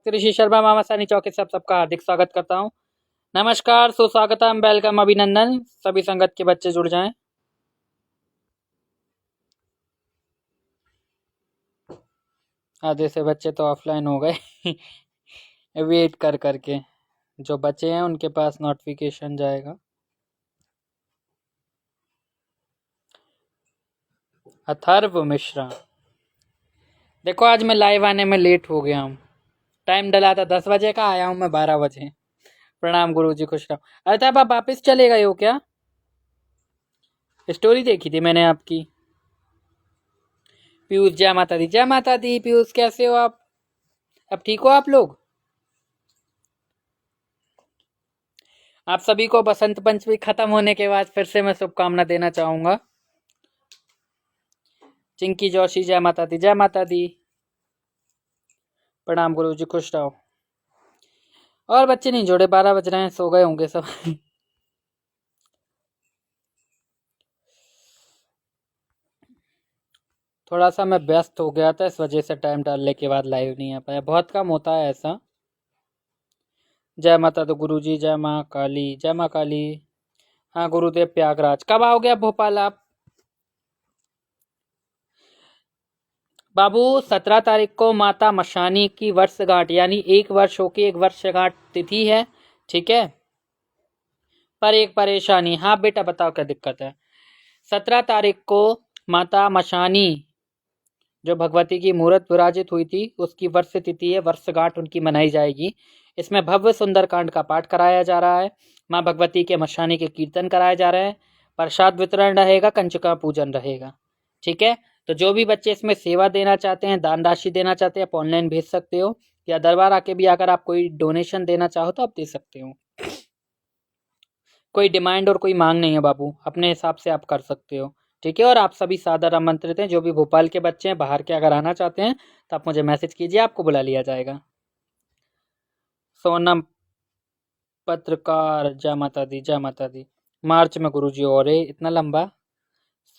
भक्ति ऋषि शर्मा मामा सानी चौकी से आप सबका हार्दिक स्वागत करता हूँ। नमस्कार, सुस्वागतम, वेलकम, अभिनंदन। सभी संगत के बच्चे जुड़ जाएं। आधे से बच्चे तो ऑफलाइन हो गए वेट कर करके। जो बच्चे हैं उनके पास नोटिफिकेशन जाएगा। अथर्व मिश्रा, देखो आज मैं लाइव आने में लेट हो गया हूँ। टाइम डला था 10 बजे का, आया हूँ मैं 12 बजे। प्रणाम गुरुजी, खुश रहो। अरे आप वापिस चले गए हो क्या? स्टोरी देखी थी मैंने आपकी। पीयूष, जय माता दी। जय माता दी। पीयूष कैसे हो आप? अब ठीक हो आप लोग? आप सभी को बसंत पंचमी खत्म होने के बाद फिर से मैं शुभकामना देना चाहूंगा। चिंकी जोशी, जय माता दी। जय माता दी। प्रणाम गुरुजी, खुश रहो। और बच्चे नहीं जोड़े, 12 बज रहे हैं, सो गए होंगे सब थोड़ा सा मैं व्यस्त हो गया था, इस वजह से टाइम डालने के बाद लाइव नहीं आ पाया। बहुत कम होता है ऐसा। जय माता दी गुरुजी। जय माँ काली। जय माँ काली। हाँ गुरुदेव प्रयागराज। कब आओगे आप भोपाल आप? बाबू 17 तारीख को माता मशानी की वर्षगांठ, यानी 1 वर्ष हो के 1 वर्षगांठ तिथि है। ठीक है, पर एक परेशानी। हाँ बेटा बताओ क्या दिक्कत है? 17 तारीख को माता मशानी, जो भगवती की मूर्त विराजित हुई थी, उसकी वर्ष तिथि है, वर्षगांठ उनकी मनाई जाएगी। इसमें भव्य सुंदरकांड का पाठ कराया जा रहा है। माँ भगवती के मशानी के कीर्तन कराए जा रहे हैं। प्रसाद वितरण रहेगा, कंचका पूजन रहेगा। ठीक है, तो जो भी बच्चे इसमें सेवा देना चाहते हैं, दान राशि देना चाहते हैं, आप ऑनलाइन भेज सकते हो, या दरबार आके भी अगर आप कोई डोनेशन देना चाहो तो आप दे सकते हो। कोई डिमांड और कोई मांग नहीं है बाबू, अपने हिसाब से आप कर सकते हो। ठीक है, और आप सभी सादर आमंत्रित हैं। जो भी भोपाल के बच्चे हैं, बाहर के अगर आना चाहते हैं तो आप मुझे मैसेज कीजिए, आपको बुला लिया जाएगा। सोनम पत्रकार, जय माता दी। जय माता दी। मार्च में गुरुजी, और इतना लंबा।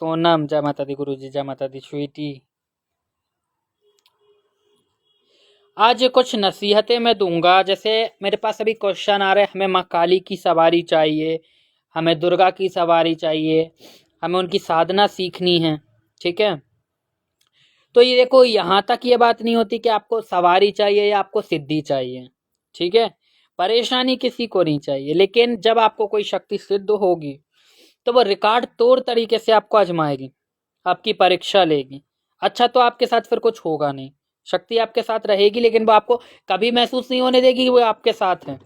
सोनम, जय माता दी गुरुजी। जय माता दी। स्वीटी, आज कुछ नसीहतें मैं दूंगा। जैसे मेरे पास अभी क्वेश्चन आ रहे हैं, हमें माँ काली की सवारी चाहिए, हमें दुर्गा की सवारी चाहिए, हमें उनकी साधना सीखनी है। ठीक है, तो ये देखो, यहाँ तक ये बात नहीं होती कि आपको सवारी चाहिए या आपको सिद्धि चाहिए। ठीक है, परेशानी किसी को नहीं चाहिए, लेकिन जब आपको कोई शक्ति सिद्ध होगी तो वो रिकॉर्ड तोड़ तरीके से आपको आजमाएगी, आपकी परीक्षा लेगी। अच्छा, तो आपके साथ फिर कुछ होगा नहीं। शक्ति आपके साथ रहेगी, लेकिन वो आपको कभी महसूस नहीं होने देगी कि वो आपके साथ है।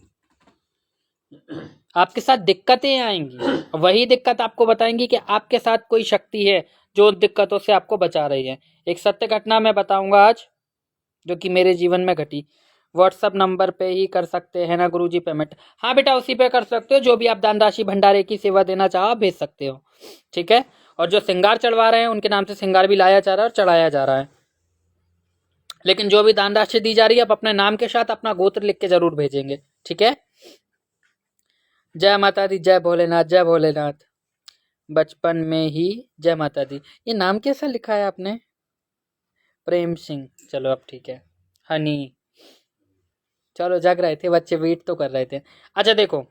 आपके साथ दिक्कतें आएंगी, वही दिक्कत आपको बताएंगी कि आपके साथ कोई शक्ति है जो उन दिक्कतों से आपको बचा रही है। एक सत्य घटना मैं बताऊंगा आज, जो कि मेरे जीवन में घटी। व्हाट्सएप नंबर पे ही कर सकते हैं ना गुरुजी पेमेंट? हाँ बेटा, उसी पे कर सकते हो। जो भी आप दान राशि भंडारे की सेवा देना चाहो भेज सकते हो। ठीक है, और जो श्रृंगार चढ़वा रहे हैं उनके नाम से श्रृंगार भी लाया जा रहा है और चढ़ाया जा रहा है। लेकिन जो भी दान राशि दी जा रही है, आप अपने नाम के साथ अपना गोत्र लिख के जरूर भेजेंगे। ठीक है, जय माता दी। जय भोलेनाथ। जय भोलेनाथ। बचपन में ही जय माता दी। ये नाम कैसा लिखा है आपने? प्रेम सिंह। चलो अब ठीक है। हनी, चलो जग रहे थे बच्चे, वेट तो कर रहे थे। अच्छा देखो,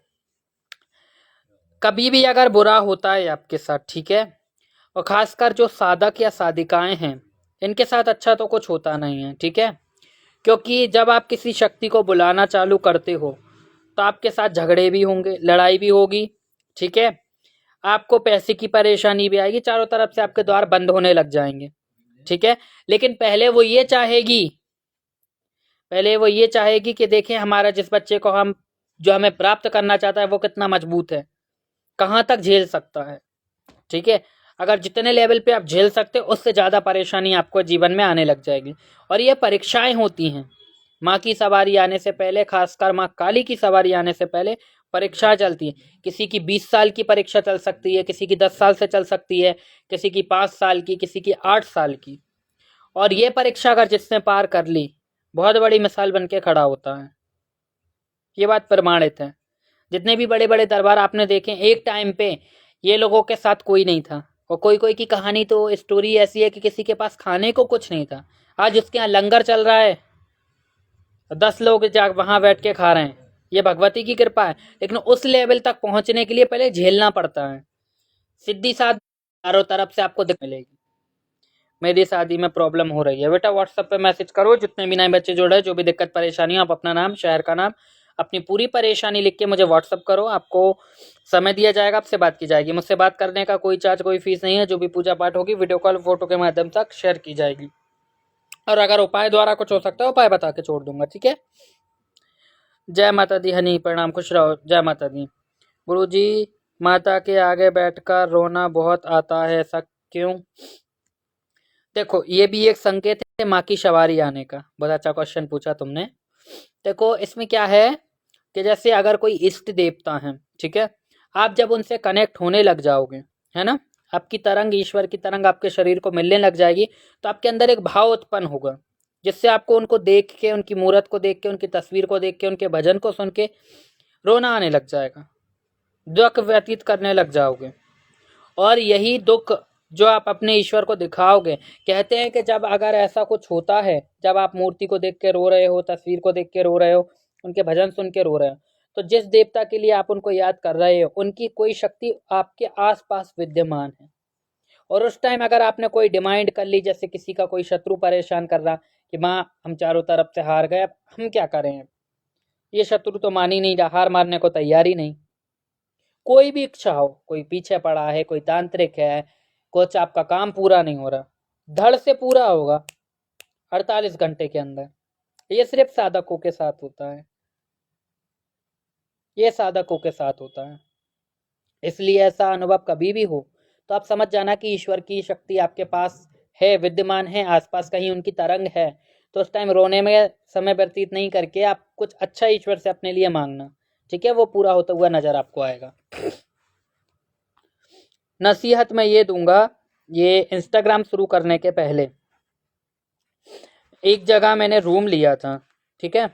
कभी भी अगर बुरा होता है आपके साथ, ठीक है, और खासकर जो साधक या साधिकाएं हैं, इनके साथ अच्छा तो कुछ होता नहीं है। ठीक है, क्योंकि जब आप किसी शक्ति को बुलाना चालू करते हो तो आपके साथ झगड़े भी होंगे, लड़ाई भी होगी। ठीक है, आपको पैसे की परेशानी भी आएगी, चारों तरफ से आपके द्वार बंद होने लग जाएंगे। ठीक है, लेकिन पहले वो ये चाहेगी कि देखें हमारा जिस बच्चे को हम जो हमें प्राप्त करना चाहता है वो कितना मजबूत है, कहाँ तक झेल सकता है। ठीक है, अगर जितने लेवल पे आप झेल सकते हो, उससे ज़्यादा परेशानी आपको जीवन में आने लग जाएगी। और ये परीक्षाएं होती हैं। माँ की सवारी आने से पहले, खासकर माँ काली की सवारी आने से पहले परीक्षा चलती है। किसी की 20 साल की परीक्षा चल सकती है, किसी की 10 साल से चल सकती है, किसी की 5 साल की, किसी की 8 साल की। और ये परीक्षा अगर जिसने पार कर ली, बहुत बड़ी मिसाल बन के खड़ा होता है। ये बात प्रमाणित है। जितने भी बड़े बड़े दरबार आपने देखे, एक टाइम पे ये लोगों के साथ कोई नहीं था। और कोई कोई की कहानी तो स्टोरी ऐसी है कि किसी के पास खाने को कुछ नहीं था, आज उसके यहाँ लंगर चल रहा है। 10 लोग जा वहाँ बैठ के खा रहे हैं, ये भगवती की कृपा है। लेकिन उस लेवल तक पहुँचने के लिए पहले झेलना पड़ता है। सीधी साथ चारों तरफ से आपको दिख मिलेगी। मेरी शादी में प्रॉब्लम हो रही है, बेटा व्हाट्सएप पे मैसेज करो, जितने भी नए बच्चे जुड़े, जो भी दिक्कत परेशानी हो, आप अपना नाम, शहर का नाम, अपनी पूरी परेशानी लिख के मुझे व्हाट्सएप करो। आपको समय दिया जाएगा, आपसे बात की जाएगी। मुझसे बात करने का कोई चार्ज, कोई फीस नहीं है। जो भी पूजा पाठ होगी वीडियो कॉल, फोटो के माध्यम से शेयर की जाएगी। और अगर उपाय द्वारा कुछ हो सकता है, उपाय बता के छोड़ दूंगा, ठीक है। जय माता दी हनी, प्रणाम, खुश रहो, जय माता दी। गुरु जी, माता के आगे बैठकर रोना बहुत आता है, ऐसा क्यों? देखो, ये भी एक संकेत है माँ की सवारी आने का। बहुत अच्छा क्वेश्चन पूछा तुमने। देखो, इसमें क्या है कि जैसे अगर कोई इष्ट देवता है, ठीक है, आप जब उनसे कनेक्ट होने लग जाओगे, है ना, आपकी तरंग, ईश्वर की तरंग आपके शरीर को मिलने लग जाएगी, तो आपके अंदर एक भाव उत्पन्न होगा, जिससे आपको उनको देख के, उनकी मूर्त को देख के, उनकी तस्वीर को देख के, उनके भजन को सुन के रोना आने लग जाएगा, दुख व्यतीत करने लग जाओगे। और यही दुख जो आप अपने ईश्वर को दिखाओगे, कहते हैं कि जब अगर ऐसा कुछ होता है, जब आप मूर्ति को देख के रो रहे हो, तस्वीर को देख के रो रहे हो, उनके भजन सुन के रो रहे हो, तो जिस देवता के लिए आप उनको याद कर रहे हो, उनकी कोई शक्ति आपके आसपास विद्यमान है। और उस टाइम अगर आपने कोई डिमांड कर ली, जैसे किसी का कोई शत्रु परेशान कर रहा कि माँ हम चारों तरफ से हार गए, अब हम क्या करें, ये शत्रु तो मान ही नहीं रहा, हार मारने को तैयार ही नहीं। कोई भी इच्छा हो, कोई पीछे पड़ा है, कोई तांत्रिक है, कुछ आपका काम पूरा नहीं हो रहा, धड़ से पूरा होगा 48 घंटे के अंदर। ये सिर्फ साधकों के साथ होता है, ये साधकों के साथ होता है। इसलिए ऐसा अनुभव कभी भी हो तो आप समझ जाना कि ईश्वर की शक्ति आपके पास है, विद्यमान है, आसपास कहीं उनकी तरंग है। तो उस टाइम रोने में समय व्यतीत नहीं करके आप कुछ अच्छा ईश्वर से अपने लिए मांगना, ठीक है, वो पूरा होता हुआ नजर आपको आएगा। नसीहत मैं ये दूंगा, ये इंस्टाग्राम शुरू करने के पहले एक जगह मैंने रूम लिया था, ठीक है,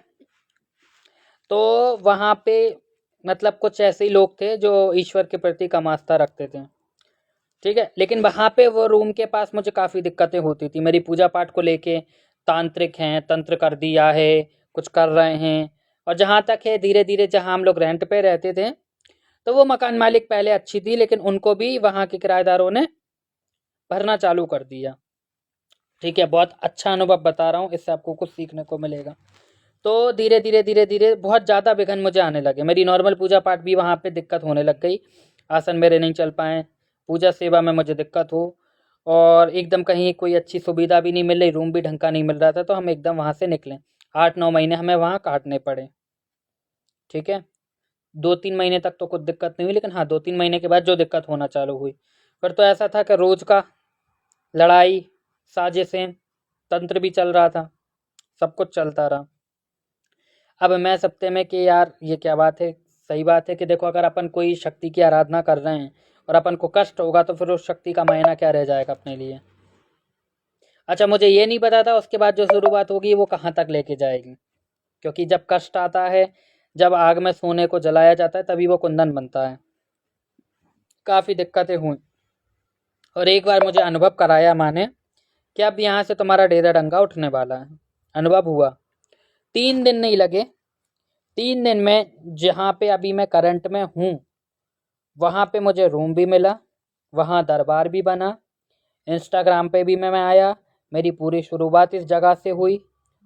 तो वहाँ पे मतलब कुछ ऐसे ही लोग थे जो ईश्वर के प्रति कम आस्था रखते थे, ठीक है। लेकिन वहाँ पे वो रूम के पास मुझे काफ़ी दिक्कतें होती थी मेरी पूजा पाठ को लेके। तांत्रिक हैं, तंत्र कर दिया है, कुछ कर रहे हैं। और जहाँ तक है, धीरे धीरे जहाँ हम लोग रेंट पे रहते थे, तो वो मकान मालिक पहले अच्छी थी, लेकिन उनको भी वहाँ के किराएदारों ने भरना चालू कर दिया, ठीक है। बहुत अच्छा अनुभव बता रहा हूँ, इससे आपको कुछ सीखने को मिलेगा। तो धीरे धीरे बहुत ज़्यादा विघन मुझे आने लगे, मेरी नॉर्मल पूजा पाठ भी वहाँ पे दिक्कत होने लग गई, आसन मेरे नहीं चल पाए, पूजा सेवा में मुझे दिक्कत हो, और एकदम कहीं कोई अच्छी सुविधा भी नहीं मिल रही, रूम भी ढंग का नहीं मिल रहा था, तो हम एकदम वहाँ से निकले। 8-9 महीने हमें वहाँ काटने पड़े, ठीक है। 2-3 महीने तक तो कुछ दिक्कत नहीं हुई, लेकिन हाँ 2-3 महीने के बाद जो दिक्कत होना चालू हुई, फिर तो ऐसा था कि रोज का लड़ाई, साजिशें, तंत्र भी चल रहा था, सब कुछ चलता रहा। अब मैं सत्य में कि यार ये क्या बात है, सही बात है कि देखो, अगर अपन कोई शक्ति की आराधना कर रहे हैं और अपन को कष्ट होगा, तो फिर उस शक्ति का मायना क्या रह जाएगा अपने लिए। अच्छा, मुझे ये नहीं पता था उसके बाद जो शुरुआत होगी वो कहाँ तक लेके जाएगी, क्योंकि जब कष्ट आता है, जब आग में सोने को जलाया जाता है, तभी वो कुंदन बनता है। काफ़ी दिक्कतें हुई, और एक बार मुझे अनुभव कराया माँ ने कि अब यहाँ से तुम्हारा डेरा डंगा उठने वाला है। अनुभव हुआ, 3 दिन नहीं लगे, 3 दिन में जहाँ पे अभी मैं करंट में हूँ, वहाँ पे मुझे रूम भी मिला, वहाँ दरबार भी बना, इंस्टाग्राम पे भी मैं आया, मेरी पूरी शुरुआत इस जगह से हुई।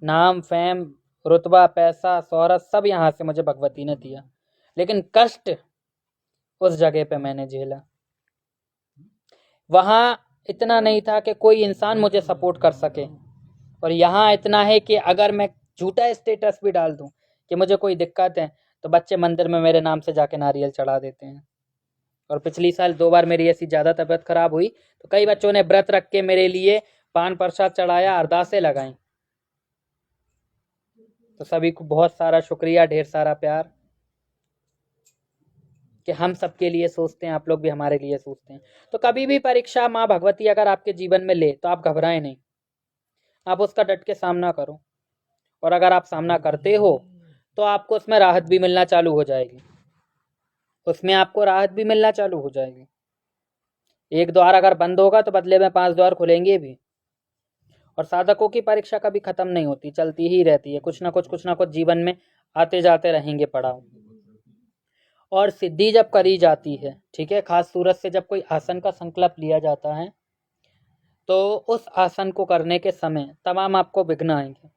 नाम, फेम, रुतबा, पैसा, शोहरत सब यहाँ से मुझे भगवती ने दिया, लेकिन कष्ट उस जगह पे मैंने झेला। वहाँ इतना नहीं था कि कोई इंसान मुझे सपोर्ट कर सके, और यहाँ इतना है कि अगर मैं झूठा स्टेटस भी डाल दूँ कि मुझे कोई दिक्कत है, तो बच्चे मंदिर में मेरे नाम से जाके नारियल चढ़ा देते हैं। और पिछली साल 2 बार मेरी ऐसी ज़्यादा तबीयत खराब हुई, तो कई बच्चों ने व्रत रख के मेरे लिए पान प्रसाद चढ़ाया, अरदासें लगाई। तो सभी को बहुत सारा शुक्रिया, ढेर सारा प्यार, कि हम सबके लिए सोचते हैं, आप लोग भी हमारे लिए सोचते हैं। तो कभी भी परीक्षा माँ भगवती अगर आपके जीवन में ले, तो आप घबराएं नहीं, आप उसका डट के सामना करो। और अगर आप सामना करते हो, तो आपको उसमें राहत भी मिलना चालू हो जाएगी, उसमें आपको राहत भी मिलना चालू हो जाएगी। एक द्वार अगर बंद होगा, तो बदले में 5 द्वार खुलेंगे भी। और साधकों की परीक्षा कभी खत्म नहीं होती, चलती ही रहती है, कुछ ना कुछ जीवन में आते जाते रहेंगे पड़ाव। और सिद्धि जब करी जाती है, ठीक है, खास सूरत से जब कोई आसन का संकल्प लिया जाता है तो उस आसन को करने के समय तमाम आपको विघ्न आएंगे,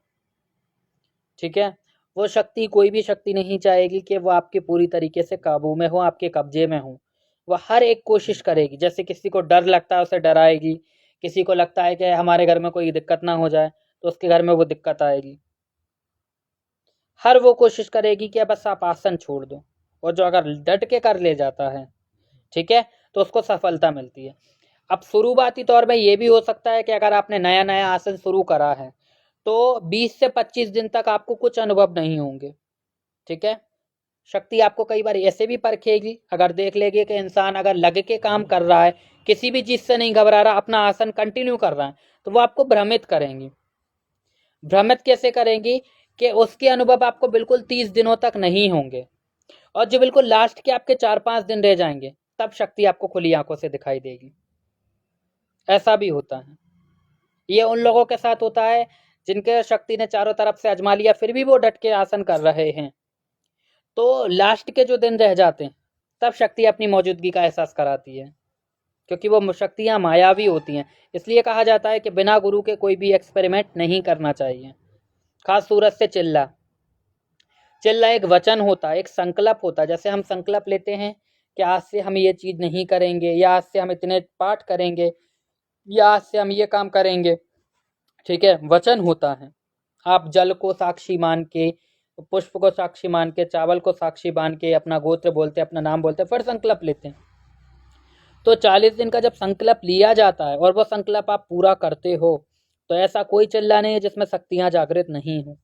ठीक है। वो शक्ति, कोई भी शक्ति नहीं चाहेगी कि वो आपके पूरी तरीके से काबू में हो, आपके कब्जे में हो। वह हर एक कोशिश करेगी, जैसे किसी को डर लगता है उसे डराएगी, किसी को लगता है कि हमारे घर में कोई दिक्कत ना हो जाए तो उसके घर में वो दिक्कत आएगी। हर वो कोशिश करेगी कि बस आप आसन छोड़ दो, और जो अगर डट के कर ले जाता है, ठीक है, तो उसको सफलता मिलती है। अब शुरुआती तौर में ये भी हो सकता है कि अगर आपने नया नया आसन शुरू करा है तो 20 से 25 दिन तक आपको कुछ अनुभव नहीं होंगे, ठीक है। शक्ति आपको कई बार ऐसे भी परखेगी, अगर देख लेगी कि इंसान अगर लग के काम कर रहा है, किसी भी चीज से नहीं घबरा रहा, अपना आसन कंटिन्यू कर रहा है, तो वो आपको भ्रमित करेंगी। भ्रमित कैसे करेंगी कि उसके अनुभव आपको बिल्कुल 30 दिनों तक नहीं होंगे, और जो बिल्कुल लास्ट के आपके 4-5 दिन रह जाएंगे तब शक्ति आपको खुली आंखों से दिखाई देगी। ऐसा भी होता है। ये उन लोगों के साथ होता है जिनके शक्ति ने चारों तरफ से आजमा लिया, फिर भी वो डट के आसन कर रहे हैं, तो लास्ट के जो दिन रह जाते हैं तब शक्ति अपनी मौजूदगी का एहसास कराती है, क्योंकि वो शक्तियां मायावी होती हैं। इसलिए कहा जाता है कि बिना गुरु के कोई भी एक्सपेरिमेंट नहीं करना चाहिए। खास सूरत से चिल्ला एक वचन होता है, एक संकल्प होता है। जैसे हम संकल्प लेते हैं कि आज से हम ये चीज नहीं करेंगे, या आज से हम इतने पाठ करेंगे, या आज से हम ये काम करेंगे, ठीक है, वचन होता है। आप जल को साक्षी मान के, पुष्प को साक्षी मान के, चावल को साक्षी मान के अपना गोत्र बोलते, अपना नाम बोलते, फिर संकल्प लेते हैं। तो 40 दिन का जब संकल्प लिया जाता है और वो संकल्प आप पूरा करते हो, तो ऐसा कोई चिल्ला नहीं है जिसमें शक्तियां जागृत नहीं हो।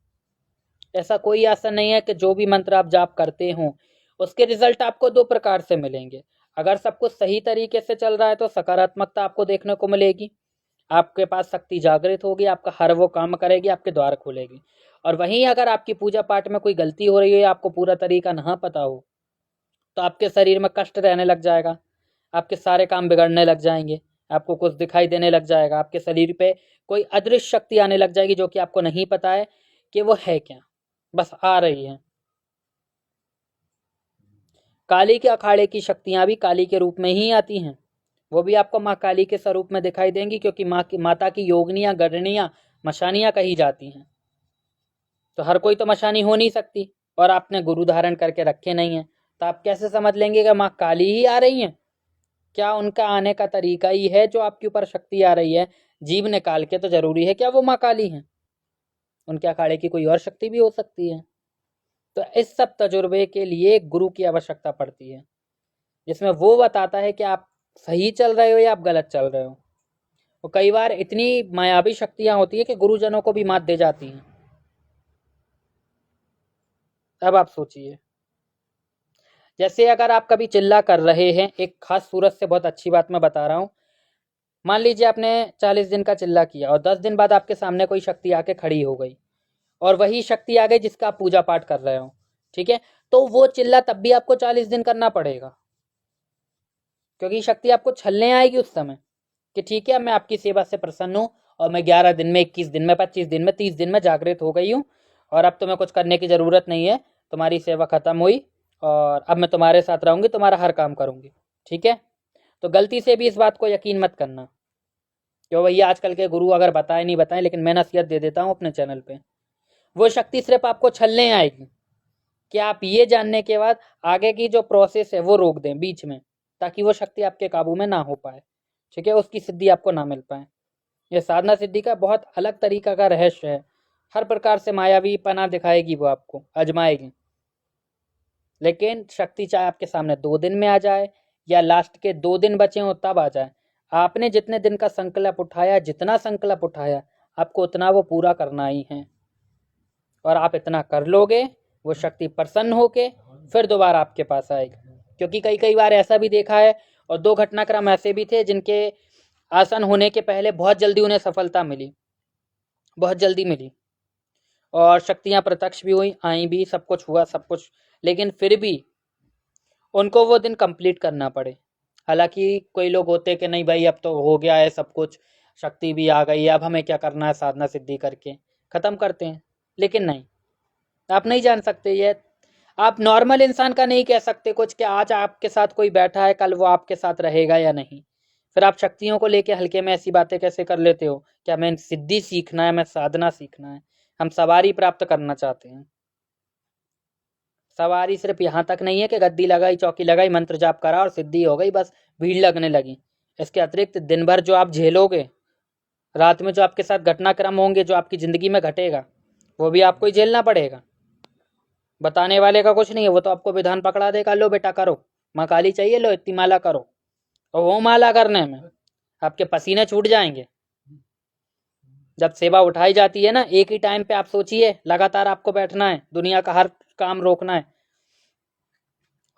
ऐसा कोई आसन नहीं है कि जो भी मंत्र आप जाप करते हो उसके रिजल्ट आपको 2 प्रकार से मिलेंगे। अगर सब कुछ सही तरीके से चल रहा है तो सकारात्मकता आपको देखने को मिलेगी, आपके पास शक्ति जागृत होगी, आपका हर वो काम करेगी, आपके द्वार खोलेगी। और वहीं अगर आपकी पूजा पाठ में कोई गलती हो रही है, आपको पूरा तरीका ना पता हो, तो आपके शरीर में कष्ट रहने लग जाएगा, आपके सारे काम बिगड़ने लग जाएंगे, आपको कुछ दिखाई देने लग जाएगा, आपके शरीर पे कोई अदृश्य शक्ति आने लग जाएगी जो कि आपको नहीं पता है कि वो है क्या, बस आ रही है। काली के अखाड़े की शक्तियां भी काली के रूप में ही आती हैं, वो भी आपको माँ काली के स्वरूप में दिखाई देंगी, क्योंकि माता की योगनियां, गढ़नियां, मशानियां कही जाती हैं। तो हर कोई तो मशानी हो नहीं सकती, और आपने गुरु धारण करके रखे नहीं है, तो आप कैसे समझ लेंगे कि माँ काली ही आ रही हैं? क्या उनका आने का तरीका ही है जो आपके ऊपर शक्ति आ रही है? जीव निकाल के तो जरूरी है क्या वो माँ काली हैं? उनके अखाड़े की कोई और शक्ति भी हो सकती है। तो इस सब तजुर्बे के लिए गुरु की आवश्यकता पड़ती है, जिसमें वो बताता है कि आप सही चल रहे हो या आप गलत चल रहे हो। और कई बार इतनी मायावी शक्तियां होती है कि गुरुजनों को भी मात दे जाती हैं। अब आप सोचिए, जैसे अगर आप कभी चिल्ला कर रहे हैं, एक खास सूरत से बहुत अच्छी बात मैं बता रहा हूँ। मान लीजिए आपने 40 दिन का चिल्ला किया और 10 दिन बाद आपके सामने कोई शक्ति आके खड़ी हो गई, और वही शक्ति आ गई जिसका आप पूजा पाठ कर रहे हो, ठीक है, तो वो चिल्ला तब भी आपको 40 दिन करना पड़ेगा, क्योंकि शक्ति आपको छलने आएगी उस समय कि ठीक है, मैं आपकी सेवा से प्रसन्न हूँ, और मैं 11 दिन में, 21 दिन में, 25 दिन में, 30 दिन में जागृत हो गई हूँ, और अब तुम्हें कुछ करने की ज़रूरत नहीं है, तुम्हारी सेवा खत्म हुई, और अब मैं तुम्हारे साथ रहूँगी, तुम्हारा हर काम करूँगी, ठीक है। तो गलती से भी इस बात को यकीन मत करना, क्यों भैया आजकल के गुरु अगर बताए नहीं बताएं, लेकिन मैं नसीहत दे देता हूँ अपने चैनल पे। वो शक्ति सिर्फ आपको छलने आएगी कि आप ये जानने के बाद आगे की जो प्रोसेस है वो रोक दें बीच में, ताकि वो शक्ति आपके काबू में ना हो पाए, ठीक है, उसकी सिद्धि आपको ना मिल पाए। यह साधना सिद्धि का बहुत अलग तरीका का रहस्य है। हर प्रकार से मायावी पना दिखाएगी, वो आपको आजमाएगी, लेकिन शक्ति चाहे आपके सामने 2 दिन में आ जाए या लास्ट के 2 दिन बचे हो तब आ जाए, आपने जितने दिन का संकल्प उठाया, जितना संकल्प उठाया, आपको उतना वो पूरा करना ही है। और आप इतना कर लोगे, वो शक्ति प्रसन्न होके फिर दोबारा आपके पास आएगी। क्योंकि कई बार ऐसा भी देखा है, और 2 घटनाक्रम ऐसे भी थे जिनके आसन होने के पहले बहुत जल्दी उन्हें सफलता मिली, बहुत जल्दी मिली, और शक्तियां प्रत्यक्ष भी हुई, आई भी, सब कुछ हुआ, सब कुछ, लेकिन फिर भी उनको वो दिन कंप्लीट करना पड़े। हालांकि कोई लोग होते कि नहीं भाई अब तो हो गया है सब कुछ, शक्ति भी आ गई, अब हमें क्या करना है, साधना सिद्धि करके ख़त्म करते हैं। लेकिन नहीं, आप नहीं जान सकते ये। आप नॉर्मल इंसान का नहीं कह सकते कुछ कि आज आपके साथ कोई बैठा है, कल वो आपके साथ रहेगा या नहीं। फिर आप शक्तियों को लेके हल्के में ऐसी बातें कैसे कर लेते हो? क्या हमें सिद्धि सीखना है, हमें साधना सीखना है, हम सवारी प्राप्त करना चाहते हैं। सवारी सिर्फ यहाँ तक नहीं है कि गद्दी लगाई, चौकी लगाई, मंत्र जाप करा और सिद्धि हो गई, बस भीड़ लगने लगी। इसके अतिरिक्त दिन भर जो आप झेलोगे, रात में जो आपके साथ घटनाक्रम होंगे, जो आपकी ज़िंदगी में घटेगा, वो भी आपको ही झेलना पड़ेगा। बताने वाले का कुछ नहीं है, वो तो आपको विधान पकड़ा देगा, लो बेटा करो, माँ काली चाहिए, लो इतनी माला करो। और वो माला करने में आपके पसीने छूट जाएंगे। जब सेवा उठाई जाती है ना, एक ही टाइम पे आप सोचिए, लगातार आपको बैठना है, दुनिया का हर काम रोकना है,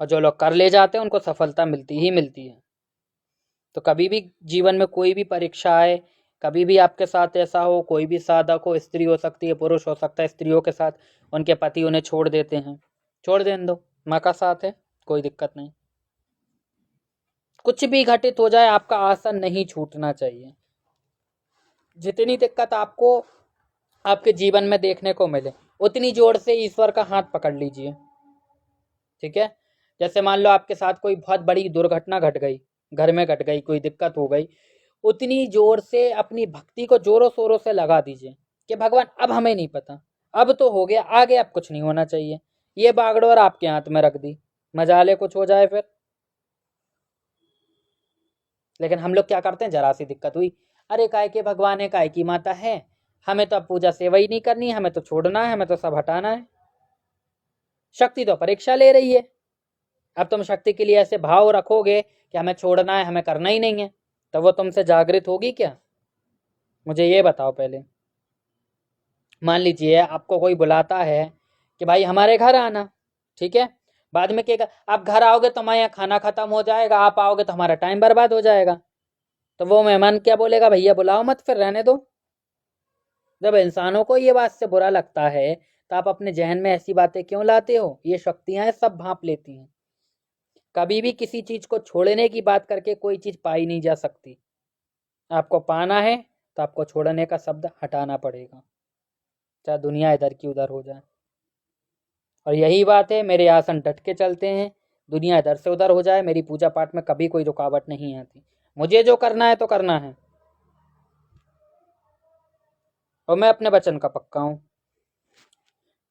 और जो लोग कर ले जाते हैं उनको सफलता मिलती ही मिलती है। तो कभी भी जीवन में कोई भी परीक्षा आए, कभी भी आपके साथ ऐसा हो, कोई भी साधक हो, स्त्री हो सकती है, पुरुष हो सकता है, स्त्रियों के साथ उनके पति उन्हें छोड़ देते हैं, छोड़ देने दो, माँ का साथ है, कोई दिक्कत नहीं। कुछ भी घटित हो जाए, आपका आसन नहीं छूटना चाहिए। जितनी दिक्कत आपको आपके जीवन में देखने को मिले, उतनी जोर से ईश्वर का हाथ पकड़ लीजिए। ठीक है? जैसे मान लो आपके साथ कोई बहुत बड़ी दुर्घटना घट गई, घर में घट गई, कोई दिक्कत हो गई, उतनी जोर से अपनी भक्ति को जोरों शोरों से लगा दीजिए कि भगवान अब हमें नहीं पता, अब तो हो गया, आगे अब कुछ नहीं होना चाहिए, ये बागडोर आपके हाथ में रख दी, मजाले कुछ हो जाए फिर। लेकिन हम लोग क्या करते हैं, जरा सी दिक्कत हुई, अरे काय के भगवान है, काय की माता है, हमें तो अब पूजा सेवा ही नहीं करनी, हमें तो छोड़ना है, हमें तो सब हटाना है। शक्ति तो परीक्षा ले रही है। अब तुम शक्ति के लिए ऐसे भाव रखोगे कि हमें छोड़ना है, हमें करना ही नहीं है, तो वो तुमसे जागृत होगी क्या? मुझे ये बताओ पहले। मान लीजिए आपको कोई बुलाता है कि भाई हमारे घर आना, ठीक है, बाद में क्या, आप घर आओगे तो हमारे यहाँ खाना खत्म हो जाएगा, आप आओगे तो हमारा टाइम बर्बाद हो जाएगा, तो वो मेहमान क्या बोलेगा, भैया बुलाओ मत, फिर रहने दो। जब इंसानों को ये बात से बुरा लगता है, तो आप अपने जहन में ऐसी बातें क्यों लाते हो? ये शक्तियां सब भांप लेती हैं। कभी भी किसी चीज को छोड़ने की बात करके कोई चीज पाई नहीं जा सकती। आपको पाना है तो आपको छोड़ने का शब्द हटाना पड़ेगा, चाहे दुनिया इधर की उधर हो जाए। और यही बात है, मेरे आसन डट के चलते हैं, दुनिया इधर से उधर हो जाए, मेरी पूजा पाठ में कभी कोई रुकावट नहीं आती। मुझे जो करना है तो करना है, और मैं अपने वचन का पक्का हूँ।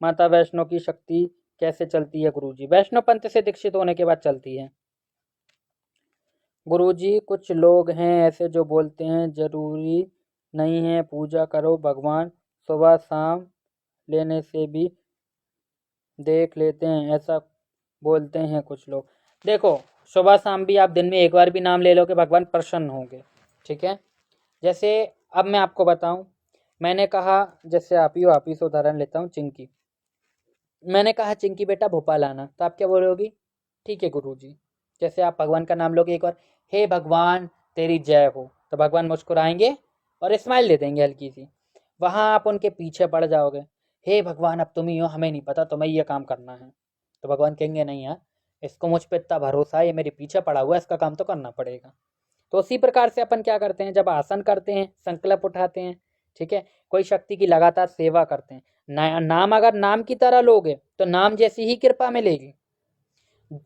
माता वैष्णो की शक्ति कैसे चलती है गुरुजी? वैष्णव पंथ से दीक्षित होने के बाद चलती है गुरुजी। कुछ लोग हैं ऐसे जो बोलते हैं जरूरी नहीं है पूजा करो भगवान, सुबह शाम लेने से भी देख लेते हैं, ऐसा बोलते हैं कुछ लोग। देखो, सुबह शाम भी आप दिन में एक बार भी नाम ले लो कि भगवान प्रसन्न होंगे, ठीक है। जैसे अब मैं आपको बताऊं, मैंने कहा, जैसे आप ही से उदाहरण लेता हूँ, चिंकी। मैंने कहा चिंकी बेटा भोपाल आना, तो आप क्या बोलोगी? ठीक है गुरुजी। जैसे आप भगवान का नाम लोगे एक बार, हे भगवान तेरी जय हो, तो भगवान मुस्कुराएंगे और स्माइल दे देंगे हल्की सी। वहाँ आप उनके पीछे पड़ जाओगे, हे भगवान अब तुम ही हो, हमें नहीं पता, तुम्हें ये काम करना है, तो भगवान कहेंगे नहीं यार, इसको मुझ पर इतना भरोसा है, ये मेरे पीछे पड़ा हुआ है, इसका काम तो करना पड़ेगा। तो उसी प्रकार से अपन क्या करते हैं, जब आसन करते हैं, संकल्प उठाते हैं, ठीक है, कोई शक्ति की लगातार सेवा करते हैं, नाम अगर नाम की तरह लोगे तो नाम जैसी ही कृपा मिलेगी।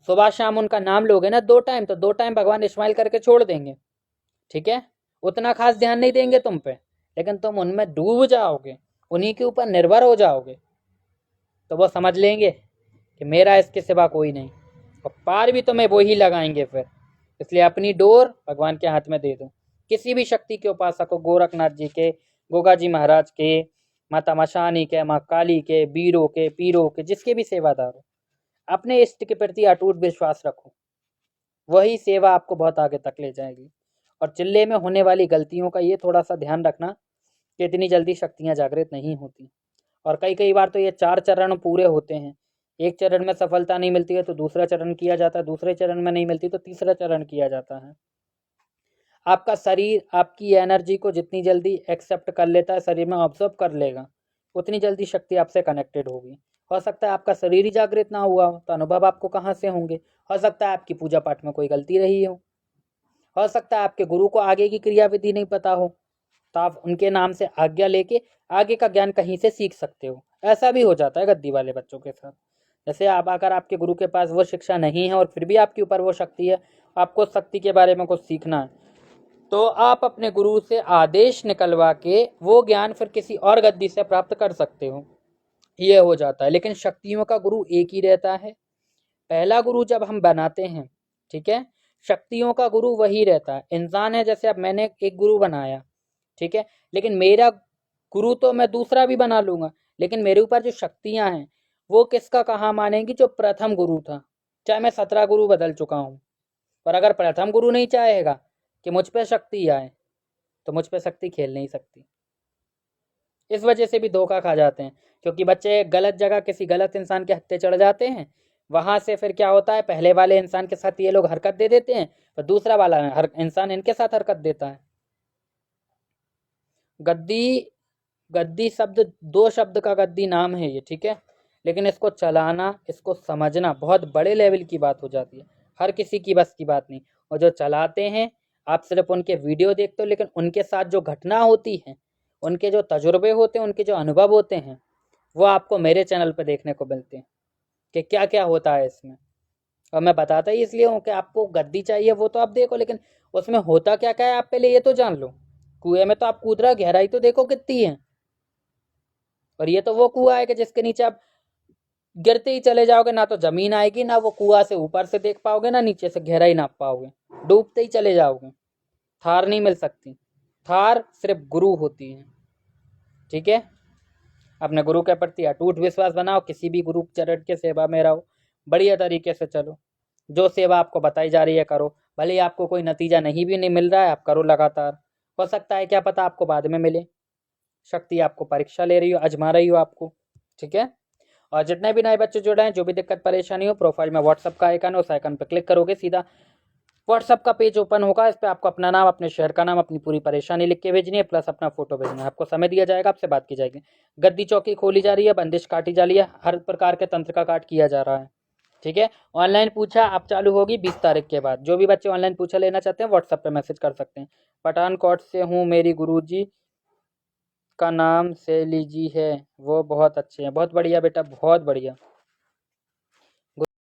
सुबह शाम उनका नाम लोगे ना 2 टाइम, तो 2 टाइम भगवान स्माइल करके छोड़ देंगे, ठीक है। उतना खास ध्यान नहीं देंगे तुम पे, लेकिन तुम उनमें डूब जाओगे, उन्हीं के ऊपर निर्भर हो जाओगे, तो वो समझ लेंगे कि मेरा इसके सिवा कोई नहीं, और पार भी तुम्हें वो ही लगाएंगे फिर। इसलिए अपनी डोर भगवान के हाथ में दे दो। किसी भी शक्ति के उपासक हो, गोरखनाथ जी के, गोगा जी महाराज के, माता मशानी के, माँ काली के, बीरों के, पीरों के, जिसके भी सेवादार हो, अपने इष्ट के प्रति अटूट विश्वास रखो, वही सेवा आपको बहुत आगे तक ले जाएगी। और चिल्ले में होने वाली गलतियों का ये थोड़ा सा ध्यान रखना कि इतनी जल्दी शक्तियाँ जागृत नहीं होती, और कई कई बार तो ये 4 चरण पूरे होते हैं। एक चरण में सफलता नहीं मिलती है तो दूसरा चरण किया जाता है, दूसरे चरण में नहीं मिलती तो तीसरा चरण किया जाता है। आपका शरीर आपकी एनर्जी को जितनी जल्दी एक्सेप्ट कर लेता है, शरीर में ऑब्जर्व कर लेगा, उतनी जल्दी शक्ति आपसे कनेक्टेड होगी। हो सकता है आपका शरीर ही जागृत ना हुआ हो, तो अनुभव आपको कहाँ से होंगे? हो सकता है आपकी पूजा पाठ में कोई गलती रही हो सकता है आपके गुरु को आगे की क्रियाविधि नहीं पता हो, तो आप उनके नाम से आज्ञा लेके आगे का ज्ञान कहीं से सीख सकते हो। ऐसा भी हो जाता है गद्दी वाले बच्चों के साथ। जैसे आप अगर आपके गुरु के पास वो शिक्षा नहीं है और फिर भी आपके ऊपर वो शक्ति है, आपको शक्ति के बारे में कुछ सीखना है, तो आप अपने गुरु से आदेश निकलवा के वो ज्ञान फिर किसी और गद्दी से प्राप्त कर सकते हो। ये हो जाता है। लेकिन शक्तियों का गुरु एक ही रहता है। पहला गुरु जब हम बनाते हैं, ठीक है, शक्तियों का गुरु वही रहता है। इंसान है, जैसे अब मैंने एक गुरु बनाया, ठीक है, लेकिन मेरा गुरु तो मैं दूसरा भी बना लूंगा, लेकिन मेरे ऊपर जो शक्तियां हैं वो किसका कहाँ मानेंगी? जो प्रथम गुरु था। चाहे मैं 17 गुरु बदल चुका हूँ, पर अगर प्रथम गुरु नहीं चाहेगा कि मुझ पे शक्ति आए, तो मुझ पे शक्ति खेल नहीं सकती। इस वजह से भी धोखा खा जाते हैं, क्योंकि बच्चे गलत जगह किसी गलत इंसान के हत्थे चढ़ जाते हैं। वहां से फिर क्या होता है, पहले वाले इंसान के साथ ये लोग हरकत दे देते हैं, और दूसरा वाला इंसान इनके साथ हरकत देता है। गद्दी, गद्दी शब्द, 2 शब्द का गद्दी नाम है ये, ठीक है, लेकिन इसको चलाना, इसको समझना बहुत बड़े लेवल की बात हो जाती है। हर किसी की बस की बात नहीं। और जो चलाते हैं, आप सिर्फ उनके वीडियो देखते हो, लेकिन उनके साथ जो घटना होती है, उनके जो तजुर्बे होते हैं, उनके जो अनुभव होते हैं, वो आपको मेरे चैनल पर देखने को मिलते हैं कि क्या क्या होता है इसमें। और मैं बताता ही इसलिए हूँ कि आपको गद्दी चाहिए वो तो आप देखो, लेकिन उसमें होता क्या क्या है आप पहले ये तो जान लो। कुएं में तो आप कूद रहे, गहराई तो देखो कितनी है। और ये तो वो कुआं है कि जिसके नीचे आप गिरते ही चले जाओगे, ना तो जमीन आएगी, ना वो कुआं से ऊपर से देख पाओगे, ना नीचे से गहराई नाप पाओगे, डूबते ही चले जाओगे। थार नहीं मिल सकती, थार सिर्फ गुरु होती है, ठीक है। अपने गुरु के प्रति अटूट विश्वास बनाओ, किसी भी गुरु चरण के सेवा में रहो, बढ़िया तरीके से चलो, जो सेवा आपको बताई जा रही है करो। भले ही आपको कोई नतीजा नहीं मिल रहा है, आप करो लगातार। हो सकता है क्या पता आपको बाद में मिले। शक्ति आपको परीक्षा ले रही हो, आजमा रही हो आपको, ठीक है। और जितने भी नए बच्चे जुड़े हैं, जो भी दिक्कत परेशानी हो, प्रोफाइल में व्हाट्सअप का आइकन है, उस आइकन पर क्लिक करोगे, सीधा व्हाट्सअप का पेज ओपन होगा। इस पर आपको अपना नाम, अपने शहर का नाम, अपनी पूरी परेशानी लिख के भेजनी है, प्लस अपना फोटो भेजना है। आपको समय दिया जाएगा, आपसे बात की जाएगी। गद्दी चौकी खोली जा रही है, बंदिश काटी जा रही है, हर प्रकार के तंत्र का काट किया जा रहा है, ठीक है। ऑनलाइन पूछा अब चालू होगी 20 तारीख के बाद। जो भी बच्चे ऑनलाइन पूछा लेना चाहते हैं, व्हाट्सएप पे मैसेज कर सकते हैं। पठानकोट से हूँ, मेरी गुरुजी का नाम शैली जी है, वो बहुत अच्छे हैं। बहुत बढ़िया बेटा, बहुत बढ़िया।